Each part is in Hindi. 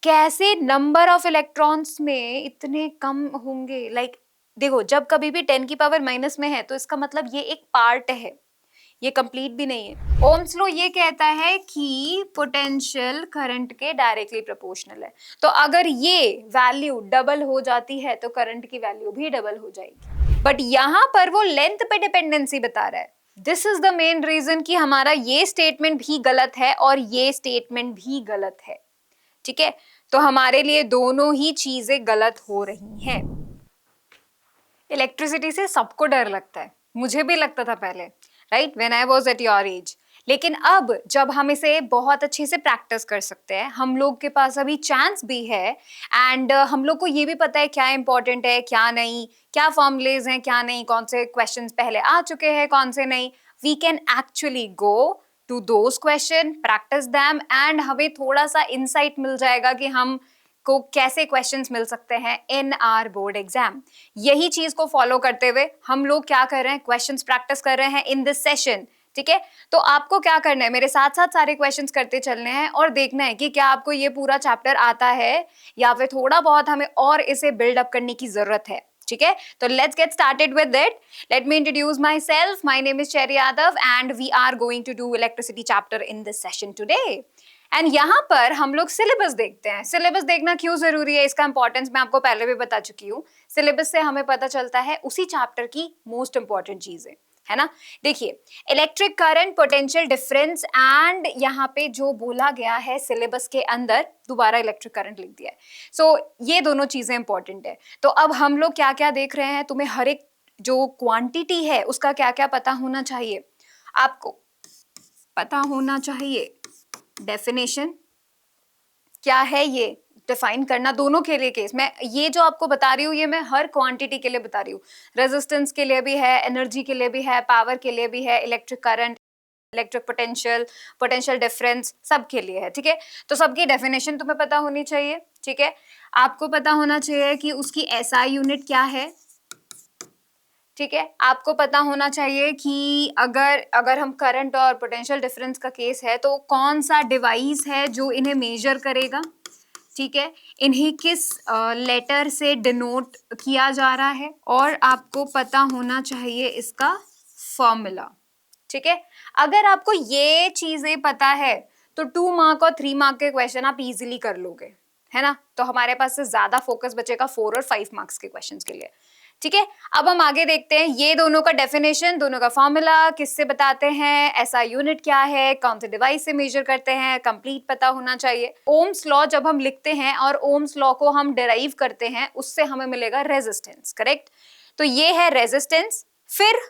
कैसे नंबर ऑफ इलेक्ट्रॉन्स में इतने कम होंगे? देखो, जब कभी भी 10 की पावर माइनस में है तो इसका मतलब ये एक पार्ट है, ये कंप्लीट भी नहीं है। ओम्स लॉ ये कहता है कि पोटेंशियल करंट के डायरेक्टली प्रोपोर्शनल है, तो अगर ये वैल्यू डबल हो जाती है तो करंट की वैल्यू भी डबल हो जाएगी। बट यहां पर वो लेंथ पे डिपेंडेंसी बता रहा है। This is the main reason कि हमारा ये स्टेटमेंट भी गलत है और ये स्टेटमेंट भी गलत है। ठीक है, तो हमारे लिए दोनों ही चीजें गलत हो रही हैं। इलेक्ट्रिसिटी से सबको डर लगता है, मुझे भी लगता था पहले, right, when I was at your age. लेकिन अब जब हम इसे बहुत अच्छे से प्रैक्टिस कर सकते हैं, हम लोग के पास अभी चांस भी है एंड हम लोग को ये भी पता है क्या इंपॉर्टेंट है क्या नहीं, क्या फॉर्मुलेज हैं क्या नहीं, कौन से क्वेश्चंस पहले आ चुके हैं कौन से नहीं, we can actually go to those question, practice them and हमें थोड़ा सा इंसाइट मिल जाएगा कि हम को कैसे क्वेश्चंस मिल सकते हैं इन आर बोर्ड एग्जाम। यही चीज को फॉलो करते हुए हम लोग क्या कर रहे हैं, क्वेश्चंस प्रैक्टिस कर रहे हैं इन दिस सेशन। ठीक है, तो आपको क्या करना है, मेरे साथ साथ सारे क्वेश्चंस करते चलने हैं और देखना है कि क्या आपको ये पूरा चैप्टर आता है या फिर थोड़ा बहुत हमें और इसे बिल्ड अप करने की जरूरत है। ठीक है, तो let's get started with it. Let me introduce my self, my name is Cherry Yadav and we are going to do electricity chapter in this session today. And यहाँ पर हम लोग सिलेबस देखते हैं। सिलेबस देखना क्यों जरूरी है, इसका इंपॉर्टेंस मैं आपको पहले भी बता चुकी हूँ। सिलेबस से हमें पता चलता है उसी चैप्टर की मोस्ट इंपॉर्टेंट चीजें, है ना। देखिए, electric current, potential difference and यहाँ पे जो बोला गया है सिलेबस के अंदर, दोबारा इलेक्ट्रिक करंट लिख दिया है। सो ये दोनों चीजें इंपॉर्टेंट है। तो अब हम लोग क्या क्या देख रहे हैं, तुम्हें हर एक जो क्वांटिटी है उसका क्या क्या पता होना चाहिए। आपको पता होना चाहिए डेफिनेशन क्या है, ये डिफाइन करना दोनों के लिए केस। मैं ये जो आपको बता रही हूँ ये मैं हर क्वांटिटी के लिए बता रही हूँ, रेजिस्टेंस के लिए भी है, एनर्जी के लिए भी है, पावर के लिए भी है, electric current, electric potential, potential difference, सब के लिए है। ठीक है, तो सबकी डेफिनेशन तुम्हें पता होनी चाहिए। ठीक है, आपको पता होना चाहिए कि उसकी एसआई यूनिट क्या है। ठीक है, आपको पता होना चाहिए कि अगर हम करंट और पोटेंशियल डिफरेंस का केस है तो कौन सा डिवाइस है जो इन्हें मेजर करेगा। ठीक है, इन्हें किस लेटर से डिनोट किया जा रहा है, और आपको पता होना चाहिए इसका फॉर्मूला। ठीक है, अगर आपको ये चीजें पता है तो 2 मार्क और 3 मार्क के क्वेश्चन आप इजीली कर लोगे, है ना। तो हमारे पास से ज्यादा फोकस बचेगा 4 और 5 मार्क्स के क्वेश्चंस के लिए। ठीक है, अब हम आगे देखते हैं ये दोनों का डेफिनेशन, दोनों का फॉर्मूला किससे बताते हैं, एसआई यूनिट क्या है, कौन से डिवाइस से मेजर करते हैं, कंप्लीट पता होना चाहिए। ओम्स लॉ जब हम लिखते हैं और ओम्स लॉ को हम डिराइव करते हैं उससे हमें मिलेगा रेजिस्टेंस, करेक्ट। तो ये है रेजिस्टेंस। फिर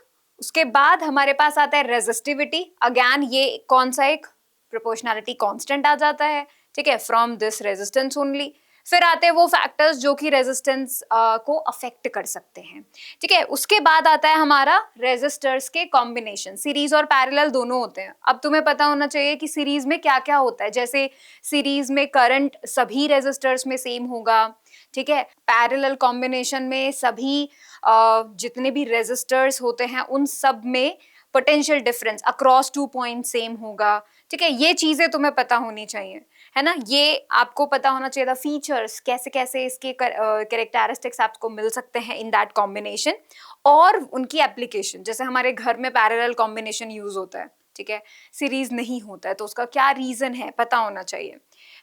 उसके बाद हमारे पास आता है रेजिस्टिविटी, अगेन ये कौन सा एक प्रोपोर्शनैलिटी कांस्टेंट आ जाता है। ठीक है, फ्रॉम दिस रेजिस्टेंस ओनली। फिर आते हैं वो फैक्टर्स जो कि रेजिस्टेंस को अफेक्ट कर सकते हैं। ठीक है, उसके बाद आता है हमारा रेजिस्टर्स के कॉम्बिनेशन, सीरीज और पैरेलल दोनों होते हैं। अब तुम्हें पता होना चाहिए कि सीरीज में क्या क्या होता है, जैसे सीरीज में करंट सभी रेजिस्टर्स में सेम होगा। ठीक है, पैरेलल कॉम्बिनेशन में सभी जितने भी रेजिस्टर्स होते हैं उन सब में potential difference across 2 point same होगा। ठीक है, ये चीजें तुम्हें पता होनी चाहिए, है ना। ये आपको पता होना चाहिए था फीचर्स, कैसे कैसे इसके कैरेक्टरिस्टिक्स आपको मिल सकते हैं इन दैट कॉम्बिनेशन, और उनकी एप्लीकेशन। जैसे हमारे घर में पैरेलल कॉम्बिनेशन यूज होता है, ठीक है, सीरीज नहीं होता है, तो उसका क्या रीजन है पता होना चाहिए।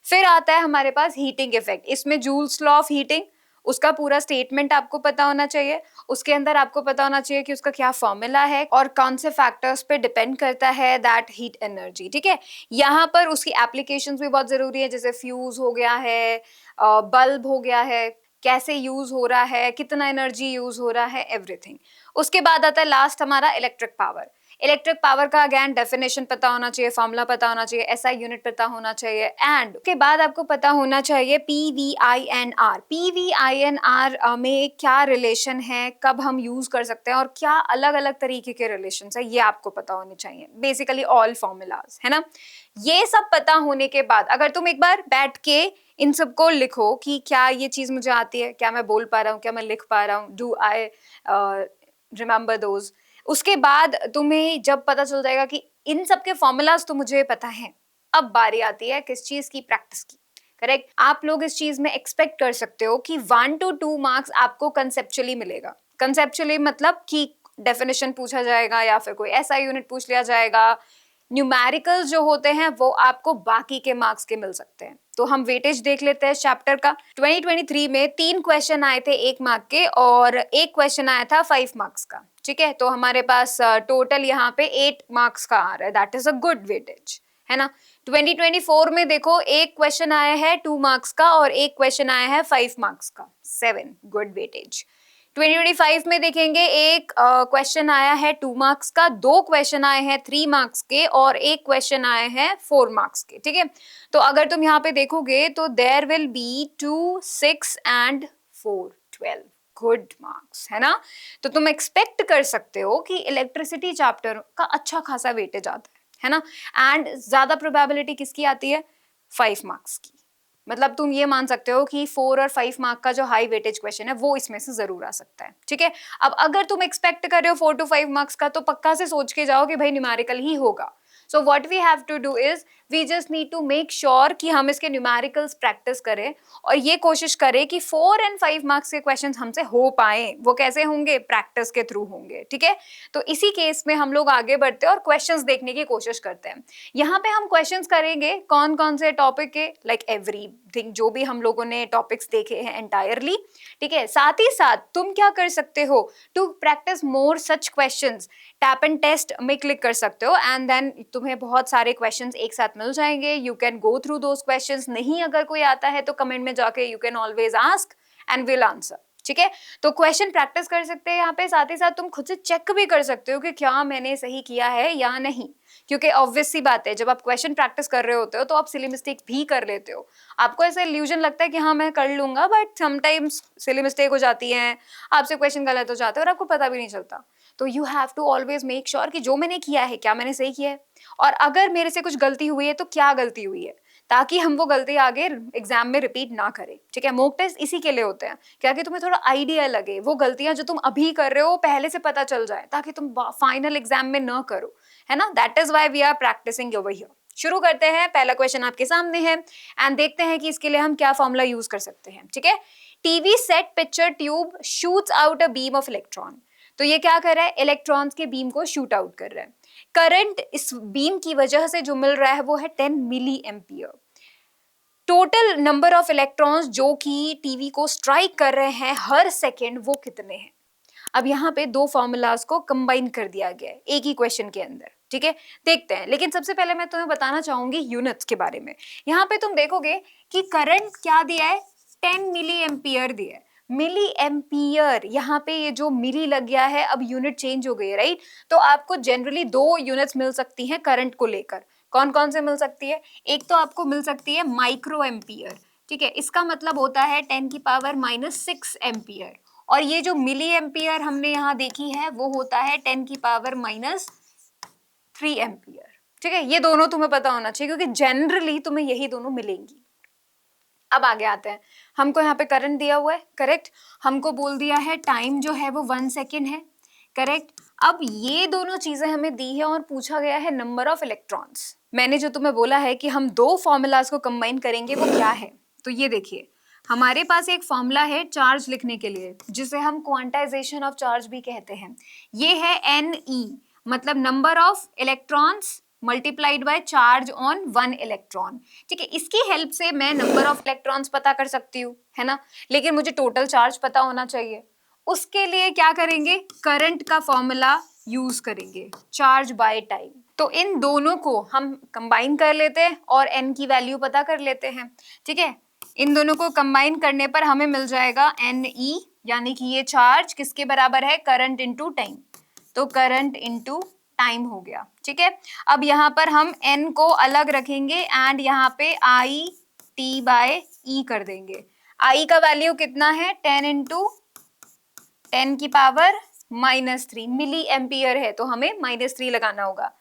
फिर आता है हमारे पास हीटिंग इफेक्ट, इसमें जूल्स लॉ ऑफ हीटिंग, उसका पूरा स्टेटमेंट आपको पता होना चाहिए। उसके अंदर आपको पता होना चाहिए कि उसका क्या फॉर्मूला है और कौन से फैक्टर्स पे डिपेंड करता है दैट हीट एनर्जी। ठीक है, यहाँ पर उसकी एप्लीकेशंस भी बहुत जरूरी है, जैसे फ्यूज हो गया है, बल्ब हो गया है, कैसे यूज हो रहा है, कितना एनर्जी यूज हो रहा है, एवरीथिंग। उसके बाद आता है लास्ट हमारा इलेक्ट्रिक पावर। इलेक्ट्रिक पावर का अगेन डेफिनेशन पता होना चाहिए, फॉर्मूला पता होना चाहिए, एसआई यूनिट पता होना चाहिए, एंड उसके बाद आपको पता होना चाहिए पीवीआईएनआर। पीवीआईएनआर में क्या रिलेशन है, कब हम यूज कर सकते हैं और क्या अलग अलग तरीके के रिलेशन है, ये आपको पता होने चाहिए। बेसिकली ऑल फॉर्मूलाज, है ना। ये सब पता होने के बाद अगर तुम एक बार बैठ के इन सबको लिखो कि क्या ये चीज मुझे आती है, क्या मैं बोल पा रहा हूँ, क्या मैं लिख पा रहा हूँ, डू आई रिमेम्बर दोज, उसके बाद तुम्हें जब पता चल जाएगा कि इन सब के फॉर्मूलाज तो मुझे पता है, अब बारी आती है किस चीज की, प्रैक्टिस की। करेक्ट। आप लोग इस चीज में एक्सपेक्ट कर सकते हो कि 1 to 2 मार्क्स आपको कंसेप्चुअली मिलेगा। कंसेप्चुअली मतलब कि डेफिनेशन पूछा जाएगा या फिर कोई ऐसा यूनिट पूछ लिया जाएगा। न्यूमेरिकल्स जो होते हैं वो आपको बाकी के मार्क्स के मिल सकते हैं। तो हम वेटेज देख लेते हैं चैप्टर का। 2023 में 3 क्वेश्चन आए थे 1 मार्क के और 1 क्वेश्चन आया था 5 मार्क्स का। ठीक है, तो हमारे पास टोटल यहाँ पे 8 मार्क्स का आ रहा है। That is a good weightage, है ना। 2024 में देखो 1 क्वेश्चन आया है 2 मार्क्स का और 1 क्वेश्चन आया है 5 मार्क्स का, 7 गुड वेटेज। 2025 में देखेंगे 1 क्वेश्चन आया है 2 मार्क्स का, 2 क्वेश्चन आए हैं 3 मार्क्स के और 1 क्वेश्चन आए हैं 4 मार्क्स के। ठीक है, तो अगर तुम यहाँ पे देखोगे तो there will be 2, 6 and 4, 12 good marks, है ना। तो तुम एक्सपेक्ट कर सकते हो कि इलेक्ट्रिसिटी चैप्टर का अच्छा खासा वेटेज आता है ना। एंड ज्यादा प्रोबेबिलिटी किसकी आती है? 5 मार्क्स की। मतलब तुम ये मान सकते हो कि 4 और 5 मार्क का जो हाई वेटेज क्वेश्चन है वो इसमें से जरूर आ सकता है। ठीक है, अब अगर तुम एक्सपेक्ट कर रहे हो 4 to 5 मार्क्स का तो पक्का से सोच के जाओ कि भाई न्यूमेरिकल ही होगा। So what we have to do is we just need to make sure कि हम इसके न्यूमेरिकल्स प्रैक्टिस करें और ये कोशिश करें कि 4 और 5 मार्क्स के क्वेश्चंस हमसे हो पाए। वो कैसे होंगे? प्रैक्टिस के थ्रू होंगे। ठीक है, तो इसी केस में हम लोग आगे बढ़ते हैं और क्वेश्चंस देखने की कोशिश करते हैं। यहाँ पे हम क्वेश्चंस करेंगे कौन कौन से टॉपिक के, लाइक एवरीथिंग जो भी हम लोगों ने टॉपिक्स देखे हैं एंटायरली। ठीक है, साथ ही साथ तुम क्या कर सकते हो to practice more such questions, tap and test में क्लिक कर सकते हो एंड देन तुम्हें बहुत सारे क्वेश्चंस एक साथ मिल जाएंगे। You can go through those questions. नहीं अगर कोई आता है तो कमेंट में जाके you can always ask and will answer. ठीक है, तो क्वेश्चन प्रैक्टिस कर सकते हैं यहाँ पे। साथ ही साथ तुम खुद से चेक भी कर सकते हो कि क्या मैंने सही किया है या नहीं, क्योंकि ऑब्वियस सी बात है जब आप क्वेश्चन प्रैक्टिस कर रहे होते हो तो आप सिली मिस्टेक भी कर लेते हो। आपको ऐसा इल्यूजन लगता है कि हाँ मैं कर लूंगा, बट समटाइम्स सिली मिस्टेक हो जाती है, आपसे क्वेश्चन गलत हो जाता है और आपको पता भी नहीं चलता। तो you have to always make sure कि जो मैंने किया है क्या मैंने सही किया है, और अगर मेरे से कुछ गलती हुई है तो क्या गलती हुई है, ताकि हम वो गलती आगे एग्जाम में रिपीट ना करें। ठीक है, मॉक टेस्ट इसी के लिए होते हैं क्या कि तुम्हें थोड़ा आइडिया लगे, वो गलतियां जो तुम अभी कर रहे हो पहले से पता चल जाए ताकि तुम फाइनल एग्जाम में ना करो, है ना। That is why we are practicing over here. शुरू करते हैं। पहला क्वेश्चन आपके सामने है एंड देखते हैं कि इसके लिए हम क्या फॉर्मूला यूज कर सकते हैं। ठीक है, TV set picture tube shoots out a beam of electron. तो ये क्या कर रहा है? इलेक्ट्रॉन्स के बीम को शूट आउट कर रहा है। करंट इस बीम की वजह से जो मिल रहा है वो है 10 milli ampere. Total number of electrons जो कि टीवी को स्ट्राइक कर रहे हैं हर सेकेंड वो कितने हैं? अब यहाँ पे दो फॉर्मूलाज को कंबाइन कर दिया गया है एक ही क्वेश्चन के अंदर। ठीक है, देखते हैं। लेकिन सबसे पहले मैं तुम्हें बताना चाहूंगी यूनिट्स के बारे में। यहाँ पे तुम देखोगे कि करंट क्या दिया है? 10 मिली एम्पियर दिया है। मिली एम्पियर, यहाँ पे ये जो मिली लग गया है अब यूनिट चेंज हो गई है, राइट। तो आपको जनरली दो यूनिट्स मिल सकती हैं करंट को लेकर। कौन कौन से मिल सकती है? एक तो आपको मिल सकती है माइक्रो एम्पियर। ठीक है, इसका मतलब होता है 10⁻⁻6 एम्पियर। और ये जो मिली एम्पियर हमने यहाँ देखी है वो होता है 10⁻³ एम्पियर। ठीक है, ये दोनों तुम्हें पता होना चाहिए क्योंकि जनरली तुम्हें यही दोनों मिलेंगी। अब आगे आते हैं। हमको यहाँ पे करंट दिया हुआ है, करेक्ट। हमको बोल दिया है टाइम जो है वो 1 सेकेंड है, करेक्ट। अब ये दोनों चीजें हमें दी है और पूछा गया है नंबर ऑफ इलेक्ट्रॉन्स। मैंने जो तुम्हें बोला है कि हम दो फॉर्मूलाज को कंबाइन करेंगे वो क्या है, तो ये देखिए हमारे पास एक फॉर्मूला है चार्ज लिखने के लिए जिसे हम क्वांटाइजेशन ऑफ चार्ज भी कहते हैं। ये है Ne, मतलब number of electrons multiplied by charge on 1 electron. ठीक है, इसकी हेल्प से मैं नंबर ऑफ इलेक्ट्रॉन्स पता कर सकती हूँ, है ना। लेकिन मुझे टोटल चार्ज पता होना चाहिए। उसके लिए क्या करेंगे? करंट का फॉर्मूला यूज करेंगे, चार्ज बाय टाइम। तो इन दोनों को हम कंबाइन कर लेते हैं और n की वैल्यू पता कर लेते हैं। ठीक है, इन दोनों को कंबाइन करने पर हमें मिल जाएगा Ne, यानी कि ये चार्ज किसके बराबर है? Current into time. तो करंट इनटू टाइम हो गया। ठीक है, अब यहाँ पर हम n को अलग रखेंगे एंड यहाँ पे I/T/E कर देंगे। I का वैल्यू कितना है? 10 इंटू 10⁻³ मिली एम्पियर है तो हमें -3 लगाना होगा।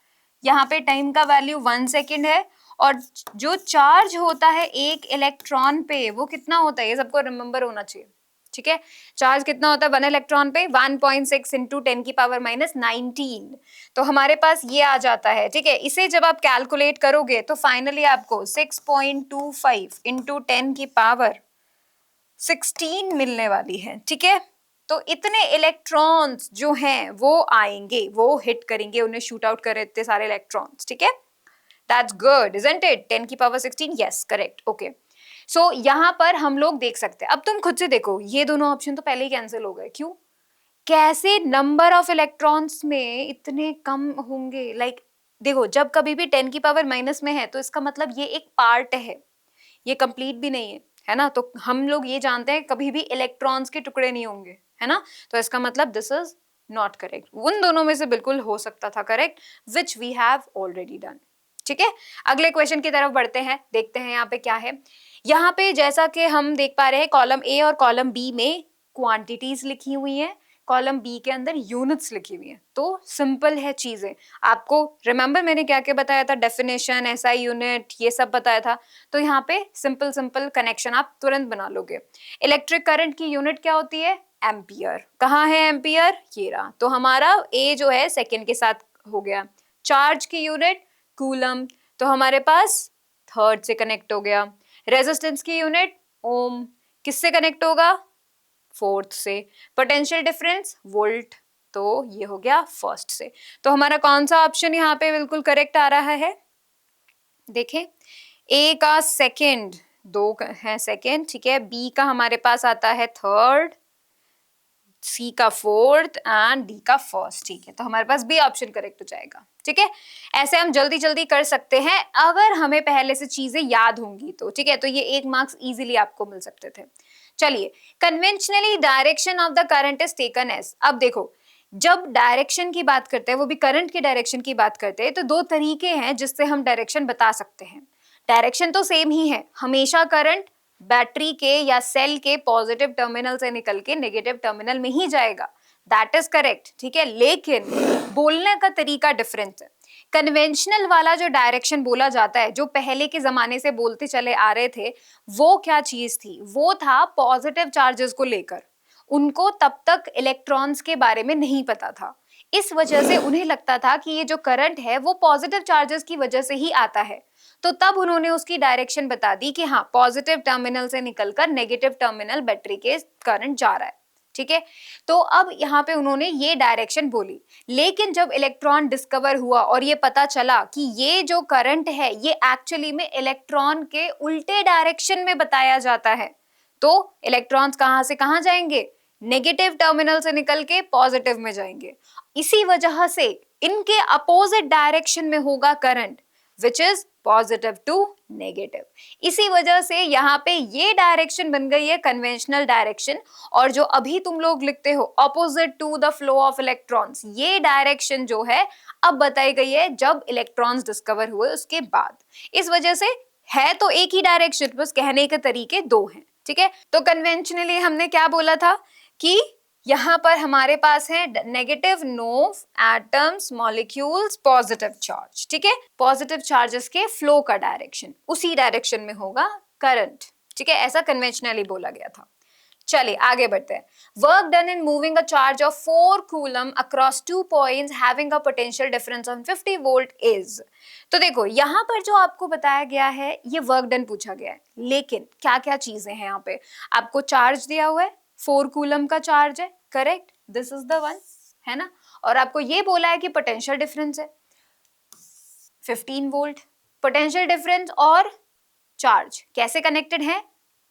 यहाँ पे टाइम का वैल्यू 1 सेकेंड है और जो चार्ज होता है एक इलेक्ट्रॉन पे वो कितना होता है? ये सबको रिमेम्बर होना चाहिए। ठीक है, चार्ज कितना होता है 1 इलेक्ट्रॉन पे 1.6 इंटू 10 की पावर माइनस 19। तो हमारे पास ये आ जाता है। ठीक है, इसे जब आप कैलकुलेट करोगे तो फाइनली आपको 6.25 इंटू 10 की पावर 16 मिलने वाली है। ठीक है, तो इतने इलेक्ट्रॉन्स जो हैं वो आएंगे, वो हिट करेंगे, उन्हें शूट आउट कर इतने सारे इलेक्ट्रॉन्स। ठीक है, दैट्स गुड इजंट इट? 10 की पावर 16, यस करेक्ट, ओके। सो यहाँ पर हम लोग देख सकते हैं, अब तुम खुद से देखो, ये दोनों ऑप्शन तो पहले ही कैंसिल हो गए। क्यों? कैसे नंबर ऑफ इलेक्ट्रॉन्स में इतने कम होंगे? लाइक देखो, जब कभी भी 10 की पावर माइनस में है तो इसका मतलब ये एक पार्ट है, ये कंप्लीट भी नहीं है ना? तो हम लोग ये जानते हैं कभी भी इलेक्ट्रॉन्स के टुकड़े नहीं होंगे, है ना? तो इसका मतलब दिस इज नॉट करेक्ट। उन दोनों में से बिल्कुल हो सकता था correct, which we have already done. ठीक है, अगले क्वेश्चन की तरफ बढ़ते हैं, देखते हैं यहाँ पे क्या है। यहाँ पे जैसा कि हम देख पा रहे हैं कॉलम ए और कॉलम बी में क्वांटिटीज लिखी हुई हैं, कॉलम बी के अंदर यूनिट्स लिखी हुई हैं। तो सिंपल है चीजें, आपको रिमेंबर मैंने क्या क्या बताया था, डेफिनेशन, एसआई यूनिट, ये सब बताया था। तो यहाँ पे सिंपल सिंपल कनेक्शन आप तुरंत बना लोगे। इलेक्ट्रिक करंट की यूनिट क्या होती है? एम्पियर। कहाँ है एम्पियर? ये रहा। तो हमारा ए जो है सेकेंड के साथ हो गया। चार्ज की यूनिट कूलम, तो हमारे पास थर्ड से कनेक्ट हो गया। रेजिस्टेंस की यूनिट ओम, किससे कनेक्ट होगा? फोर्थ से। पोटेंशियल डिफरेंस वोल्ट, तो ये हो गया फर्स्ट से। तो हमारा कौन सा ऑप्शन यहाँ पे बिल्कुल करेक्ट आ रहा है? देखें, ए का सेकेंड, दो है सेकेंड, ठीक है, बी का हमारे पास आता है थर्ड, सी का फोर्थ एंड डी का फर्स्ट। ठीक है, तो हमारे पास बी ऑप्शन करेक्ट हो जाएगा। ठीक है, ऐसे हम जल्दी जल्दी कर सकते हैं अगर हमें पहले से चीजें याद होंगी तो। ठीक है, तो ये 1 मार्क्स इजीली आपको मिल सकते थे। चलिए, conventionally direction of the current is taken as. अब देखो, जब डायरेक्शन की बात करते हैं, वो भी करंट की डायरेक्शन की बात करते हैं, तो दो तरीके हैं जिससे हम डायरेक्शन बता सकते हैं। डायरेक्शन तो सेम ही है, हमेशा करंट बैटरी के या सेल के पॉजिटिव टर्मिनल से निकल के नेगेटिव टर्मिनल में ही जाएगा, दैट इज करेक्ट। ठीक है, लेकिन बोलने का तरीका डिफरेंट है। कन्वेंशनल वाला जो डायरेक्शन बोला जाता है, जो पहले के जमाने से बोलते चले आ रहे थे, वो क्या चीज थी? वो था पॉजिटिव चार्जेस को लेकर। उनको तब तक इलेक्ट्रॉन्स के बारे में नहीं पता था, इस वजह से उन्हें लगता था कि ये जो करंट है वो पॉजिटिव चार्जेस की वजह से ही आता है। तो तब उन्होंने उसकी डायरेक्शन बता दी कि हाँ, पॉजिटिव टर्मिनल से निकलकर नेगेटिव टर्मिनल बैटरी के करंट जा रहा है। ठीक है, तो अब यहाँ पे उन्होंने ये डायरेक्शन बोली। लेकिन जब इलेक्ट्रॉन डिस्कवर हुआ और ये पता चला कि ये जो करंट है ये एक्चुअली में इलेक्ट्रॉन के उल्टे डायरेक्शन में बताया जाता है, तो इलेक्ट्रॉन्स कहाँ से कहाँ जाएंगे? नेगेटिव टर्मिनल से निकल के पॉजिटिव में जाएंगे। इसी वजह से इनके अपोजिट डायरेक्शन में होगा current, which is positive to negative. इसी वजह से यहाँ पे ये डायरेक्शन बन गई है कन्वेंशनल डायरेक्शन। और जो अभी तुम लोग लिखते हो opposite to the flow of electrons, ये डायरेक्शन जो है अब बताई गई है जब इलेक्ट्रॉन्स डिस्कवर हुए उसके बाद। इस वजह से है तो एक ही डायरेक्शन, बस कहने के तरीके दो हैं। ठीक है, तो कन्वेंशनली हमने क्या बोला था कि यहां पर हमारे पास है negative no atoms, molecules, positive charge. ठीक है, पॉजिटिव चार्जेस के फ्लो का डायरेक्शन, उसी डायरेक्शन में होगा करंट। ठीक है, ऐसा कन्वेंशनली बोला गया था। चलिए आगे बढ़ते हैं। Work done in moving a charge of 4 coulomb across 2 points having a potential difference of 50 volt is. तो देखो, यहां पर जो आपको बताया गया है ये वर्क डन पूछा गया है, लेकिन क्या क्या चीजें हैं यहाँ पे? आपको चार्ज दिया हुआ है, 4 कूलम का चार्ज है, correct, this is the one, है ना? और आपको ये बोला है कि पोटेंशियल डिफरेंस है 15 वोल्ट। पोटेंशियल डिफरेंस और चार्ज कैसे कनेक्टेड है?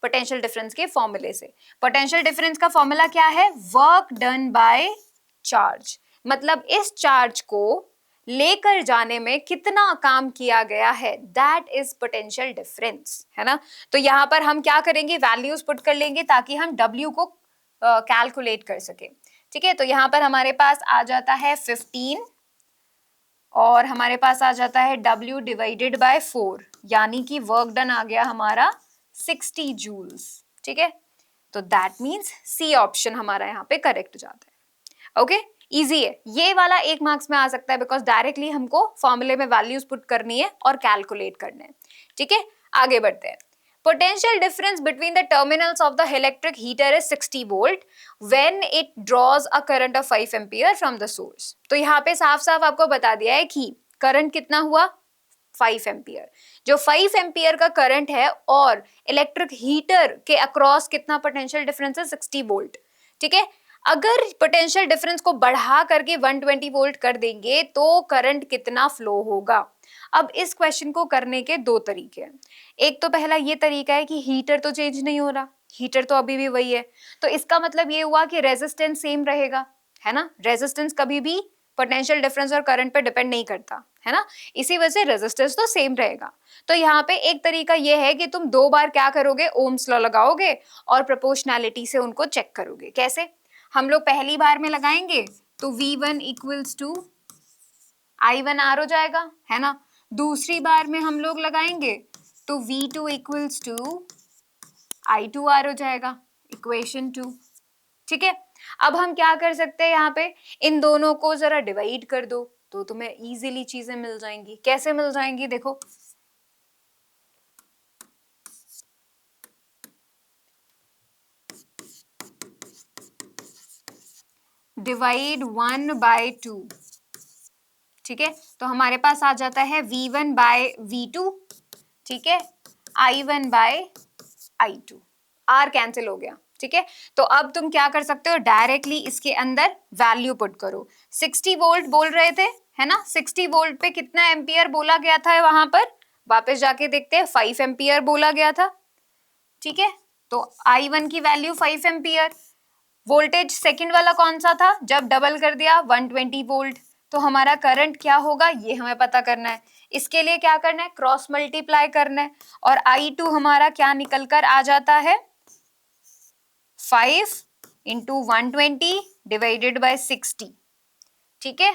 पोटेंशियल डिफरेंस के फॉर्मूले से। पोटेंशियल डिफरेंस का फॉर्मूला क्या है? वर्क डन बाय चार्ज, मतलब इस चार्ज को लेकर जाने में कितना काम किया गया है, दैट इज पोटेंशियल डिफरेंस, है ना? तो यहां पर हम क्या करेंगे? वैल्यूज पुट कर लेंगे ताकि हम W को कैलकुलेट कर सके। ठीक है, तो यहां पर हमारे पास आ जाता है 15 और हमारे पास आ जाता है W डिवाइडेड बाय 4, यानी कि वर्क डन आ गया हमारा 60 जूल्स। ठीक है, तो दैट मीन्स सी ऑप्शन हमारा यहाँ पे करेक्ट जाता है। ओके, इजी है, ये वाला 1 मार्क्स में आ सकता है बिकॉज डायरेक्टली हमको फॉर्मूले में वैल्यूज पुट करनी है और कैलकुलेट करना है। ठीक है, आगे बढ़ते हैं। potential difference between the terminals of the electric heater is 60 volt when it draws a current of 5 ampere from the source. तो यहाँ पे साफ साफ आपको बता दिया है कि करंट कितना हुआ 5 एम्पियर। जो 5 एम्पियर का करंट है और इलेक्ट्रिक हीटर के अक्रॉस कितना पोटेंशियल डिफरेंस है 60 वोल्ट। ठीक है, अगर पोटेंशियल डिफरेंस को बढ़ा करके 120 वोल्ट कर देंगे तो करंट कितना फ्लो होगा। अब इस क्वेश्चन को करने के दो तरीके हैं। एक तो पहला ये तरीका है कि हीटर तो चेंज नहीं हो रहा, हीटर तो अभी भी वही है, तो इसका मतलब ये हुआ कि रेजिस्टेंस सेम रहेगा, है ना। रेजिस्टेंस कभी भी पोटेंशियल डिफरेंस और करंट पे डिपेंड नहीं करता, है ना, इसी वजह से रेजिस्टेंस तो सेम रहेगा। तो यहाँ पे एक तरीका ये है कि तुम दो बार क्या करोगे, ओम्स लॉ लगाओगे और प्रोपोर्शनैलिटी से उनको चेक करोगे। कैसे? हम लोग पहली बार में लगाएंगे तो V1 इक्वल्स टू I1R हो जाएगा, है ना। दूसरी बार में हम लोग लगाएंगे तो V2 इक्वल्स टू I2R हो जाएगा, इक्वेशन 2। ठीक है, अब हम क्या कर सकते हैं, यहाँ पे इन दोनों को जरा डिवाइड कर दो तो तुम्हें इजीली चीजें मिल जाएंगी। कैसे मिल जाएंगी देखो, डिवाइड 1/2। ठीक है, तो हमारे पास आ जाता है V1/V2, ठीक है, I1/I2, R कैंसिल हो गया। ठीक है, तो अब तुम क्या कर सकते हो, डायरेक्टली इसके अंदर वैल्यू पुट करो। 60 वोल्ट बोल रहे थे, है ना, 60 वोल्ट पे कितना एम्पियर बोला गया था, वहां पर वापस जाके देखते हैं, 5 एम्पियर बोला गया था। ठीक है, तो I1 की वैल्यू 5 एम्पियर। वोल्टेज सेकंड वाला कौन सा था, जब डबल कर दिया 120 वोल्ट, तो हमारा करंट क्या होगा ये हमें पता करना है। इसके लिए क्या करना है, क्रॉस मल्टीप्लाई करना है, और I2 हमारा क्या निकल कर आ जाता है 5 इंटू 120 डिवाइडेड बाय 60। ठीक है,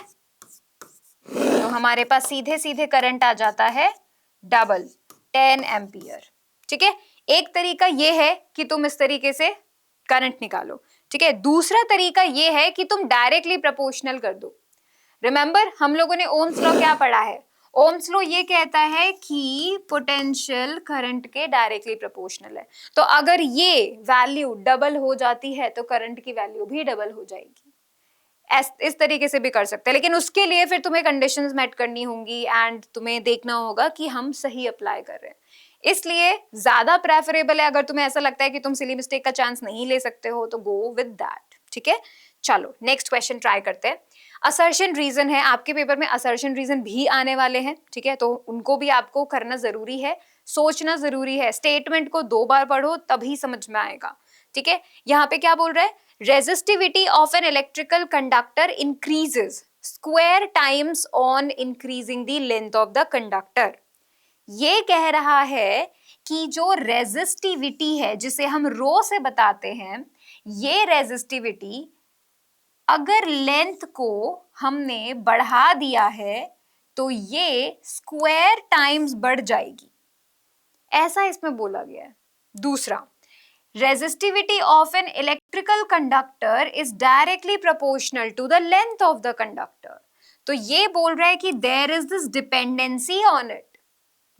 तो हमारे पास सीधे सीधे करंट आ जाता है डबल 10 एम्पियर। ठीक है, एक तरीका ये है कि तुम इस तरीके से करंट निकालो। ठीक है, दूसरा तरीका ये है कि तुम डायरेक्टली प्रोपोर्शनल कर दो। रिमेंबर हम लोगों ने ओम्स लॉ क्या पढ़ा है, ओम्स लॉ ये कहता है कि पोटेंशियल करंट के डायरेक्टली प्रोपोर्शनल है। तो अगर ये वैल्यू डबल हो जाती है तो करंट की वैल्यू भी डबल हो जाएगी। इस तरीके से भी कर सकते हैं, लेकिन उसके लिए फिर तुम्हें कंडीशंस मेट करनी होंगी एंड तुम्हें देखना होगा कि हम सही अप्लाई कर रहे हैं। इसलिए ज्यादा प्रेफरेबल है, अगर तुम्हें ऐसा लगता है कि तुम सिली मिस्टेक का चांस नहीं ले सकते हो तो गो विद दैट। ठीक है, चलो नेक्स्ट क्वेश्चन ट्राई करते हैं। असर्शन रीजन है, आपके पेपर में असर्शन रीजन भी आने वाले हैं। ठीक है, तो उनको भी आपको करना जरूरी है, सोचना जरूरी है। स्टेटमेंट को 2 बार पढ़ो तभी समझ में आएगा। ठीक है, यहाँ पे क्या बोल रहा है, resistivity of an electrical conductor increases square times on increasing the length of the conductor. ये कह रहा है कि जो रेजिस्टिविटी है जिसे हम रो से बताते हैं, ये रेजिस्टिविटी अगर लेंथ को हमने बढ़ा दिया है तो ये स्क्वायर टाइम्स बढ़ जाएगी, ऐसा इसमें बोला गया है। दूसरा, resistivity of an electrical conductor is directly proportional to the length of the conductor. तो ये बोल रहा है कि there is this dependency on it.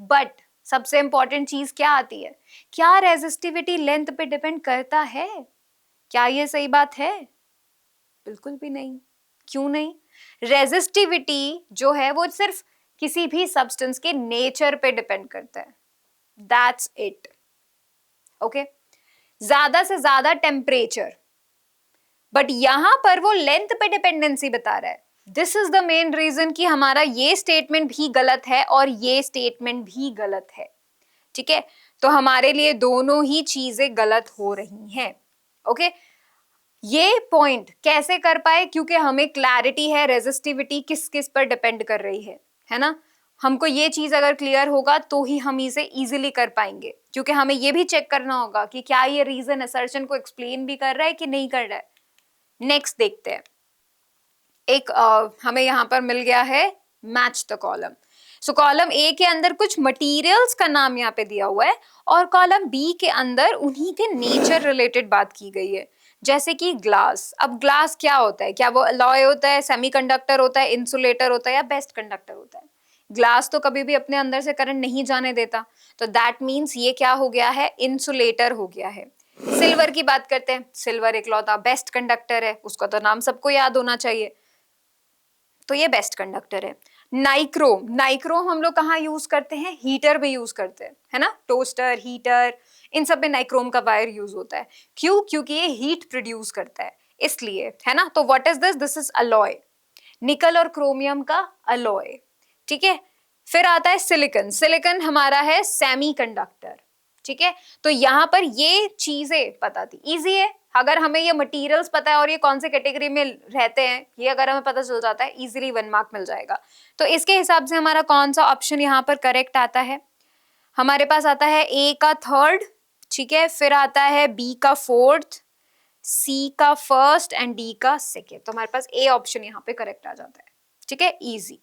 But सबसे इंपॉर्टेंट चीज क्या आती है, क्या रेजिस्टिविटी लेंथ पे डिपेंड करता है? क्या ये सही बात है? बिल्कुल भी नहीं। क्यों नहीं? रेजिस्टिविटी जो है वो सिर्फ किसी भी सब्सटेंस के नेचर पे डिपेंड करता है, दैट्स इट। ओके, ज्यादा से ज्यादा टेम्परेचर, बट यहां पर वो लेंथ पे डिपेंडेंसी बता रहा है। This is the main reason कि हमारा ये स्टेटमेंट भी गलत है और ये स्टेटमेंट भी गलत है। ठीक है, तो हमारे लिए दोनों ही चीजें गलत हो रही हैं। ओके, ये पॉइंट कैसे कर पाए, क्योंकि हमें क्लैरिटी है रेजिस्टिविटी किस किस पर डिपेंड कर रही है ना। हमको ये चीज अगर क्लियर होगा तो ही हम इसे इजीली कर पाएंगे, क्योंकि हमें ये भी चेक करना होगा कि क्या ये रीजन असर्शन को एक्सप्लेन भी कर रहा है कि नहीं कर रहा है। नेक्स्ट देखते हैं, एक हमें यहाँ पर मिल गया है match the column. So column A के अंदर कुछ मटेरियल्स का नाम यहाँ पे दिया हुआ है और कॉलम बी के अंदर उन्हीं के नेचर रिलेटेड बात की गई है, जैसे कि ग्लास। अब ग्लास क्या होता है, क्या वो अलॉय होता है, सेमीकंडक्टर होता है, इंसुलेटर होता है या बेस्ट कंडक्टर होता है? ग्लास तो कभी भी अपने अंदर से करंट नहीं जाने देता, तो दैट मीन्स ये क्या हो गया है, इंसुलेटर हो गया है। सिल्वर की बात करते हैं, सिल्वर इकलौता बेस्ट कंडक्टर है, उसका तो नाम सबको याद होना चाहिए, तो ये बेस्ट कंडक्टर है। नाइक्रोम, नाइक्रोम हम लोग कहाँ यूज करते हैं, हीटर में यूज करते हैं, है ना, टोस्टर, हीटर, इन सब में नाइक्रोम का वायर यूज होता है। क्यों? क्योंकि ये हीट प्रोड्यूस करता है, इसलिए, है ना। तो what is this, this is alloy, निकल और क्रोमियम का अलॉय, ठीक है। फिर आता है सिलिकन, सिलिकन हमारा है सेमीकंडक्टर, ठीक है। तो यहां पर ये चीजें पता थी, इजी है। अगर हमें ये मटेरियल्स पता है और ये कौन से कैटेगरी में रहते हैं, ये अगर हमें पता चल जाता है, इजीली 1 मार्क मिल जाएगा। तो इसके हिसाब से हमारा कौन सा ऑप्शन यहाँ पर करेक्ट आता है, हमारे पास आता है ए का थर्ड, ठीक है, फिर आता है बी का फोर्थ, सी का फर्स्ट एंड डी का सेकेंड। तो हमारे पास ए ऑप्शन यहाँ पे करेक्ट आ जाता है, ठीक है, इजी।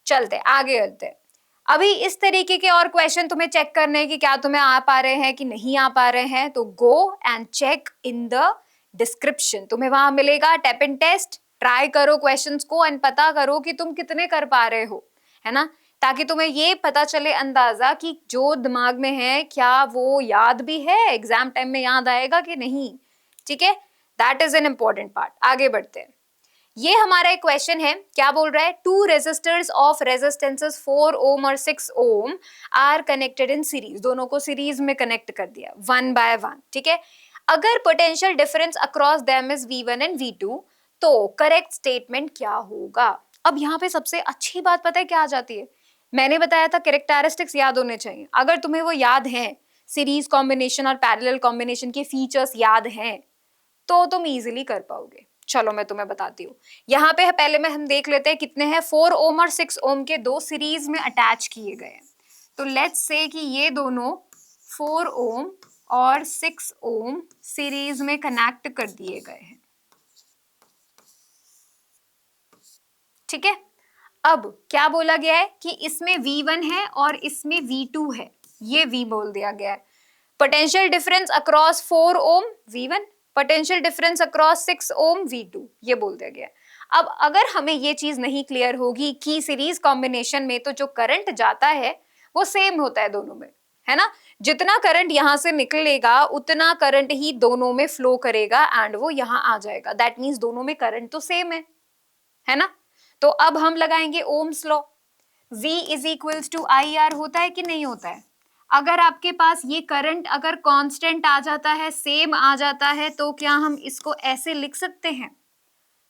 चलते आगे चलते हैं। अभी इस तरीके के और क्वेश्चन तुम्हें चेक करने हैं कि क्या तुम्हें आ पा रहे हैं कि नहीं आ पा रहे हैं, तो go and check in the description, तुम्हें वहां मिलेगा टैप एंड टेस्ट, ट्राई करो क्वेश्चंस को एंड पता करो कि तुम कितने कर पा रहे हो, है ना, ताकि तुम्हें ये पता चले अंदाजा कि जो दिमाग में है क्या वो याद भी है, एग्जाम टाइम में याद आएगा कि नहीं, ठीक है। That is an important part. आगे बढ़ते हैं। ये हमारा एक क्वेश्चन है, क्या बोल रहा है, 2 रेजिस्टर्स ऑफ रेजिस्टेंसेस 4 ओम और 6 ओम आर कनेक्टेड इन सीरीज, दोनों को सीरीज में कनेक्ट कर दिया 1 by 1, ठीक है। अगर potential difference across them is V1 and V2, तो करेक्ट स्टेटमेंट क्या होगा। अब यहाँ पे सबसे अच्छी बात पता है क्या आ जाती है, मैंने बताया था कैरेक्टरिस्टिक्स याद होने चाहिए। अगर तुम्हें वो याद है, सीरीज कॉम्बिनेशन और पैरेलल कॉम्बिनेशन के फीचर्स याद हैं, तो तुम इजीली कर पाओगे। चलो मैं तुम्हें बताती हूँ। यहाँ पे पहले में हम देख लेते हैं कितने हैं, 4 ओम और 6 ओम के दो सीरीज में अटैच किए गए हैं। तो लेट्स से कि ये दोनों 4 ओम और 6 ओम सीरीज में कनेक्ट कर दिए गए हैं, ठीक है। अब क्या बोला गया है कि इसमें V1 है और इसमें V2 है, ये V बोल दिया गया है। पोटेंशियल डिफरेंस अक्रॉस 4 ओम V1, पोटेंशियल डिफरेंस अक्रॉस 6 ओम V2, ये बोल दिया गया है। अब अगर हमें ये चीज नहीं क्लियर होगी कि सीरीज कॉम्बिनेशन में तो जो करंट जाता है वो सेम होता है दोनों में, है ना, जितना करंट यहां से निकलेगा उतना करंट ही दोनों में फ्लो करेगा एंड वो यहां आ जाएगा, दैट मीन्स दोनों में करंट तो सेम है ना। तो अब हम लगाएंगे Ohm's law, V is equals to I R, होता है कि नहीं होता है। अगर आपके पास ये करंट अगर कांस्टेंट आ जाता है, सेम आ जाता है, तो क्या हम इसको ऐसे लिख सकते हैं,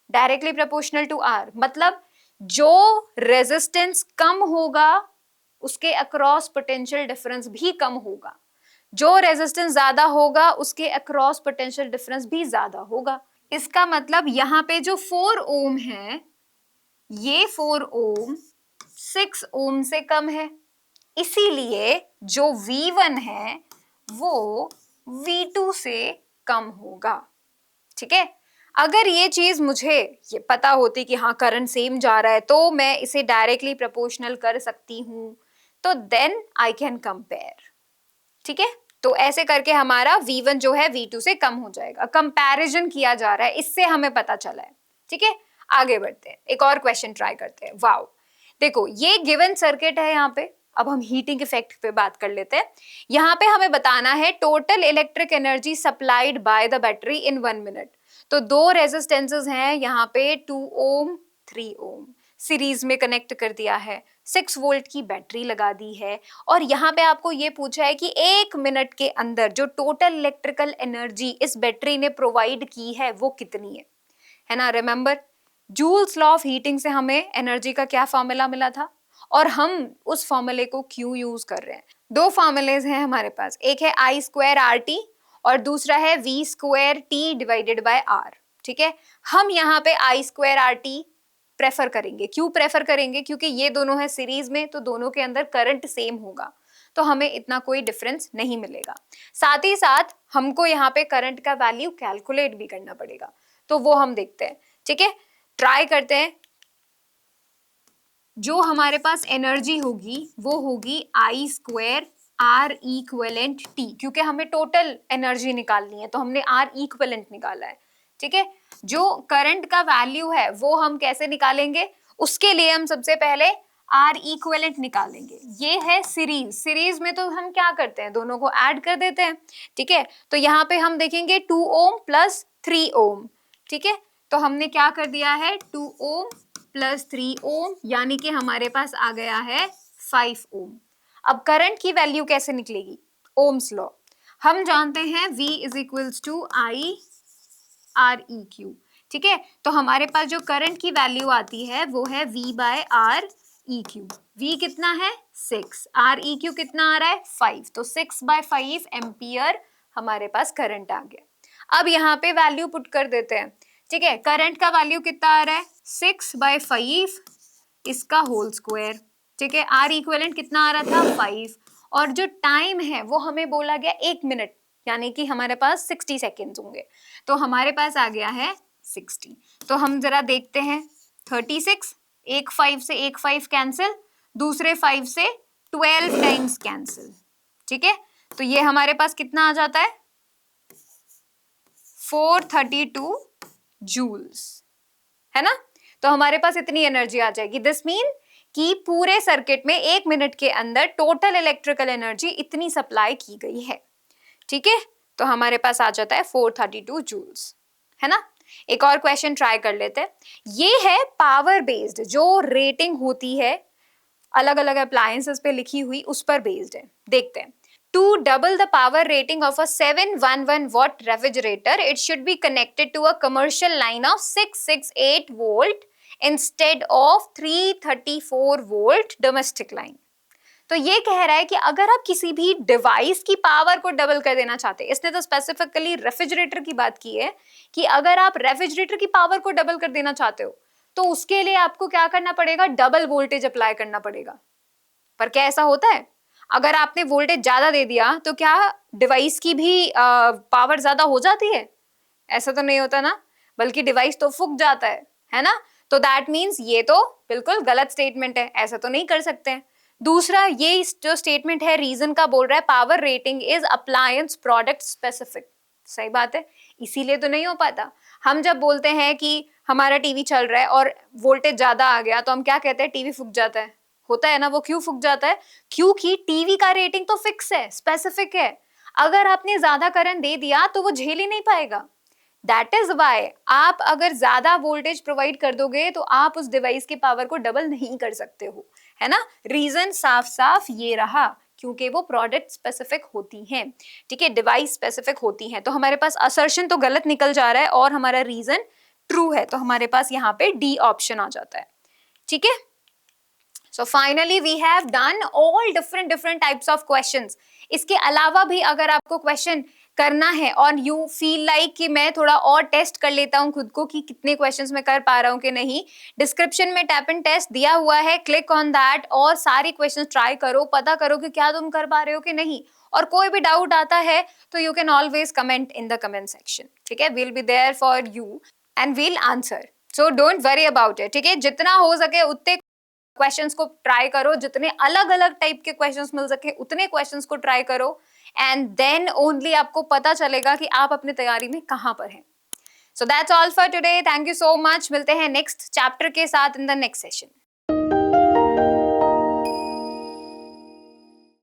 डायरेक्टली प्रोपोर्शनल टू आर, मतलब जो रेजिस्टेंस कम होगा उसके अक्रॉस पोटेंशियल डिफरेंस भी कम होगा, जो रेजिस्टेंस ज्यादा होगा उसके अक्रॉस पोटेंशियल डिफरेंस भी ज्यादा होगा। इसका मतलब यहाँ पे जो 4 ओम है, ये 4 ओम 6 ओम से कम है, इसीलिए जो V1 है वो V2 से कम होगा, ठीक है। अगर ये चीज मुझे ये पता होती कि हाँ करंट सेम जा रहा है तो मैं इसे डायरेक्टली प्रोपोर्शनल कर सकती हूं, तो देन आई कैन कंपेयर, ठीक है। तो ऐसे करके हमारा V1 जो है V2 से कम हो जाएगा, कंपैरिजन किया जा रहा है, इससे हमें पता चला है, ठीक है। आगे बढ़ते हैं, एक और क्वेश्चन ट्राई करते हैं। वाओ, देखो ये गिवन सर्किट है यहाँ पे। अब हम हीटिंग इफेक्ट पे बात कर लेते हैं। यहाँ पे हमें बताना है total electric energy supplied by the battery in 1 minute. तो दो रेजिस्टेंसेस हैं यहाँ पे, 2 ओम 3 ओम, सीरीज में कनेक्ट कर दिया है, 6 वोल्ट की बैटरी लगा दी है, और यहाँ पे आपको ये पूछा है कि 1 मिनट के अंदर जो टोटल इलेक्ट्रिकल एनर्जी इस बैटरी ने प्रोवाइड की है वो कितनी है ना। Remember joules law of heating से हमें एनर्जी का क्या फॉर्मूला मिला था, और हम उस फॉर्मूले को क्यों यूज कर रहे हैं। दो फॉर्मूलेज हैं हमारे पास, एक है I स्क्वायर RT और दूसरा है V square T divided by R, ठीक है। हम यहाँ पे I स्क्वायर RT प्रेफर करेंगे। क्यों प्रेफर करेंगे, क्योंकि ये दोनों है सीरीज में, तो दोनों के अंदर करंट सेम होगा, तो हमें इतना कोई डिफरेंस नहीं मिलेगा। साथ ही साथ हमको यहाँ पे करंट का वैल्यू कैलकुलेट भी करना पड़ेगा, तो वो हम देखते हैं, ठीक है। ट्राई करते हैं। जो हमारे पास एनर्जी होगी वो होगी I square R equivalent T, क्योंकि हमें टोटल एनर्जी निकालनी है तो हमने R इक्विवेलेंट निकाला है, ठीक है। जो करंट का वैल्यू है वो हम कैसे निकालेंगे, उसके लिए हम सबसे पहले आर इक्विवेलेंट निकालेंगे। ये है सीरीज, सीरीज में तो हम क्या करते हैं, दोनों को ऐड कर देते हैं, ठीक है। तो यहाँ पे हम देखेंगे 2 ओम प्लस 3 ओम, ठीक है। तो हमने क्या कर दिया है 2 ओम प्लस 3 ओम, यानी कि हमारे पास आ गया है 5 ओम। अब करंट की वैल्यू कैसे निकलेगी, ओम्स लॉ हम जानते हैं V is equals to I R E Q, ठीक है। तो हमारे पास जो करंट की वैल्यू आती है वो है V by R E Q. V कितना है 6, आर ई क्यू कितना आ रहा है 5, तो 6/5 एम्पियर हमारे पास करंट आ गया। अब यहाँ पे वैल्यू पुट कर देते हैं, ठीक है। करंट का वैल्यू कितना आ रहा है 6/5 इसका होल स्क्वायर, ठीक है। आर इक्विवेलेंट कितना आ रहा था 5, और जो टाइम है वो हमें बोला गया 1 मिनट, यानी कि हमारे पास 60 सेकेंड्स होंगे, तो हमारे पास आ गया है 60। तो हम जरा देखते हैं 36, एक 5 से एक 5 कैंसिल, दूसरे 5 से 12 टाइम्स कैंसिल, ठीक है। तो ये हमारे पास कितना आ जाता है 432 जूल्स, है ना। तो हमारे पास इतनी एनर्जी आ जाएगी। दिस मीन कि पूरे सर्किट में 1 मिनट के अंदर टोटल इलेक्ट्रिकल एनर्जी इतनी सप्लाई की गई है, ठीक है। तो हमारे पास आ जाता है 432 जूल्स, है ना। एक और क्वेश्चन ट्राई कर लेते हैं। ये है पावर बेस्ड, जो रेटिंग होती है अलग अलग अप्लायंसेस पे लिखी हुई उस पर बेस्ड है। देखते हैं। To double the power rating of a 711 watt refrigerator, it should be connected to a commercial line of 668 volt instead of 334 volt domestic line. तो ये कह रहा है कि अगर आप किसी भी डिवाइस की पावर को डबल कर देना चाहते हैं, इसने तो स्पेसिफिकली रेफ्रिजरेटर की बात की है कि अगर आप रेफ्रिजरेटर की पावर को डबल कर देना चाहते हो तो उसके लिए आपको क्या करना पड़ेगा, डबल वोल्टेज अप्लाई करना पड़ेगा। पर क्या ऐसा होता है? अगर आपने वोल्टेज ज्यादा दे दिया तो क्या डिवाइस की भी पावर ज्यादा हो जाती है? ऐसा तो नहीं होता ना, बल्कि डिवाइस तो फूक जाता है ना। तो दैट मीन्स ये तो बिल्कुल गलत स्टेटमेंट है, ऐसा तो नहीं कर सकते हैं। दूसरा, ये जो स्टेटमेंट है रीजन का बोल रहा है power rating is appliance product specific. सही बात है, इसीलिए तो नहीं हो पाता। हम जब बोलते हैं कि हमारा टीवी चल रहा है और वोल्टेज ज्यादा आ गया तो हम क्या कहते हैं, टीवी फूक जाता है। होता है ना, वो क्यों फूक जाता है? क्योंकि टीवी का रेटिंग तो फिक्स है, स्पेसिफिक है। अगर आपने ज्यादा करंट दे दिया तो वो झेल ही नहीं पाएगा। दैट इज वाई आप अगर ज्यादा वोल्टेज प्रोवाइड कर दोगे तो आप उस डिवाइस की पावर को डबल नहीं कर सकते हो, है ना। रीजन साफ साफ ये रहा, क्योंकि वो प्रोडक्ट स्पेसिफिक होती हैं, ठीक है, डिवाइस स्पेसिफिक होती हैं। तो हमारे पास असर्शन तो गलत निकल जा रहा है और हमारा रीजन ट्रू है, तो हमारे पास यहाँ पे डी ऑप्शन आ जाता है, ठीक है। So finally we have done all different types of questions. इसके अलावा भी अगर आपको क्वेश्चन करना है और यू फील लाइक कि मैं थोड़ा और टेस्ट कर लेता हूँ खुद को कि कितने क्वेश्चंस मैं कर पा रहा हूँ कि नहीं, डिस्क्रिप्शन में टैप एंड टेस्ट दिया हुआ है, क्लिक ऑन दैट और सारी क्वेश्चंस ट्राई करो, पता करो कि क्या तुम कर पा रहे हो कि नहीं। और कोई भी डाउट आता है तो you can always comment in the comment section, ठीक है। We'll be there for you and we'll answer, so don't worry about it, ठीक है। जितना हो सके उतने क्वेश्चंस को ट्राई करो, जितने अलग अलग टाइप के क्वेश्चंस मिल सके उतने क्वेश्चंस को ट्राई करो, एंड देन ओनली आपको पता चलेगा कि आप अपनी तैयारी में कहां पर हैं। So that's all for today, thank you so much. मिलते हैं नेक्स्ट चैप्टर के साथ इन द नेक्स्ट सेशन।